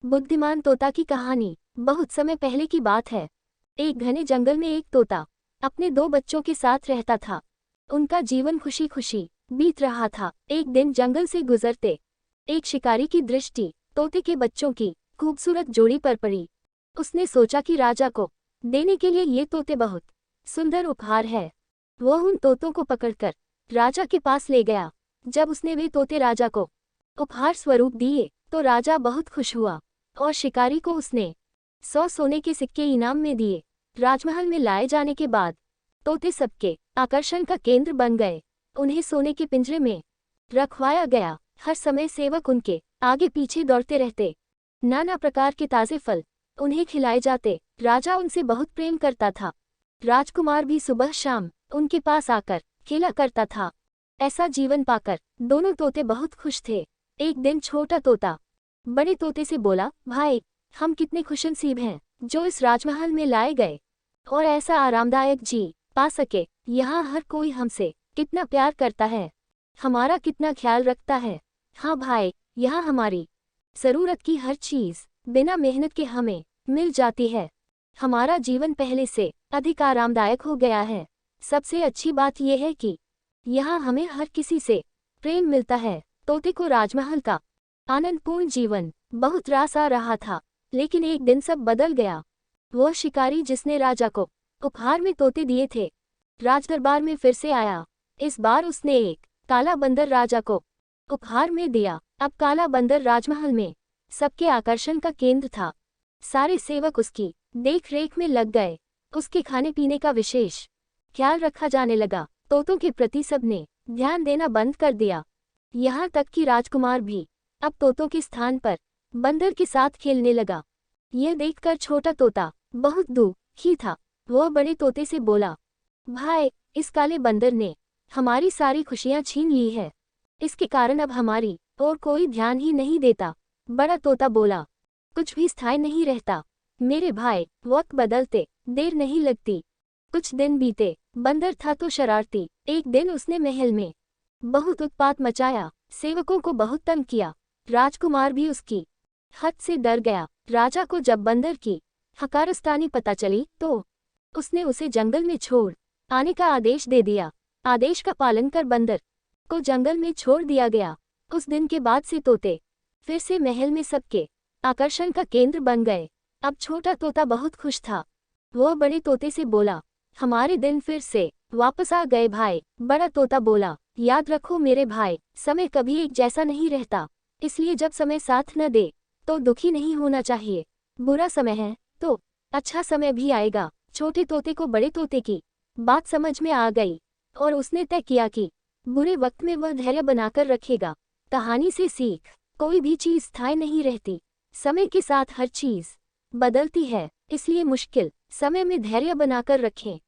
बुद्धिमान तोता की कहानी। बहुत समय पहले की बात है। एक घने जंगल में एक तोता अपने दो बच्चों के साथ रहता था। उनका जीवन खुशी खुशी बीत रहा था। एक दिन जंगल से गुजरते एक शिकारी की दृष्टि तोते के बच्चों की खूबसूरत जोड़ी पर पड़ी। उसने सोचा कि राजा को देने के लिए ये तोते बहुत सुंदर उपहार है। वह उन तोतों को पकड़कर राजा के पास ले गया। जब उसने वे तोते राजा को उपहार स्वरूप दिए तो राजा बहुत खुश हुआ और शिकारी को उसने 100 सोने के सिक्के इनाम में दिए। राजमहल में लाए जाने के बाद तोते सबके आकर्षण का केंद्र बन गए। उन्हें सोने के पिंजरे में रखवाया गया। हर समय सेवक उनके आगे पीछे दौड़ते रहते। नाना प्रकार के ताजे फल उन्हें खिलाए जाते। राजा उनसे बहुत प्रेम करता था। राजकुमार भी सुबह शाम उनके पास आकर खेला करता था। ऐसा जीवन पाकर दोनों तोते बहुत खुश थे। एक दिन छोटा तोता बड़े तोते से बोला, भाई, हम कितने खुशनसीब हैं जो इस राजमहल में लाए गए और ऐसा आरामदायक जी पा सके। यहाँ हर कोई हमसे कितना प्यार करता है, हमारा कितना ख्याल रखता है। हाँ भाई, यहाँ हमारी जरूरत की हर चीज बिना मेहनत के हमें मिल जाती है। हमारा जीवन पहले से अधिक आरामदायक हो गया है। सबसे अच्छी बात यह है कि यहाँ हमें हर किसी से प्रेम मिलता है। तोते को राजमहल का आनंदपूर्ण जीवन बहुत रास आ रहा था, लेकिन एक दिन सब बदल गया। वह शिकारी जिसने राजा को उपहार में तोते दिए थे, राजदरबार में फिर से आया। इस बार उसने एक काला बंदर राजा को उपहार में दिया। अब काला बंदर राजमहल में सबके आकर्षण का केंद्र था। सारे सेवक उसकी देख रेख में लग गए। उसके खाने पीने का विशेष ख्याल रखा जाने लगा। तोतों के प्रति सबने ध्यान देना बंद कर दिया। यहाँ तक कि राजकुमार भी अब तोतों के स्थान पर बंदर के साथ खेलने लगा। यह देखकर छोटा तोता बहुत दुखी था। वह बड़े तोते से बोला, भाई, इस काले बंदर ने हमारी सारी खुशियां छीन ली है। इसके कारण अब हमारी और कोई ध्यान ही नहीं देता। बड़ा तोता बोला, कुछ भी स्थायी नहीं रहता मेरे भाई, वक्त बदलते देर नहीं लगती। कुछ दिन बीते। बंदर था तो शरारती। एक दिन उसने महल में बहुत उत्पात मचाया, सेवकों को बहुत तंग किया। राजकुमार भी उसकी हद से डर गया। राजा को जब बंदर की हकारस्तानी पता चली तो उसने उसे जंगल में छोड़ आने का आदेश दे दिया। आदेश का पालन कर बंदर को जंगल में छोड़ दिया गया। उस दिन के बाद से तोते फिर से महल में सबके आकर्षण का केंद्र बन गए। अब छोटा तोता बहुत खुश था। वह बड़े तोते से बोला, हमारे दिन फिर से वापस आ गए भाई। बड़ा तोता बोला, याद रखो मेरे भाई, समय कभी एक जैसा नहीं रहता, इसलिए जब समय साथ न दे तो दुखी नहीं होना चाहिए। बुरा समय है तो अच्छा समय भी आएगा। छोटे तोते को बड़े तोते की बात समझ में आ गई और उसने तय किया कि बुरे वक्त में वह धैर्य बनाकर रखेगा। कहानी से सीख, कोई भी चीज स्थायी नहीं रहती। समय के साथ हर चीज बदलती है, इसलिए मुश्किल समय में धैर्य बनाकर रखें।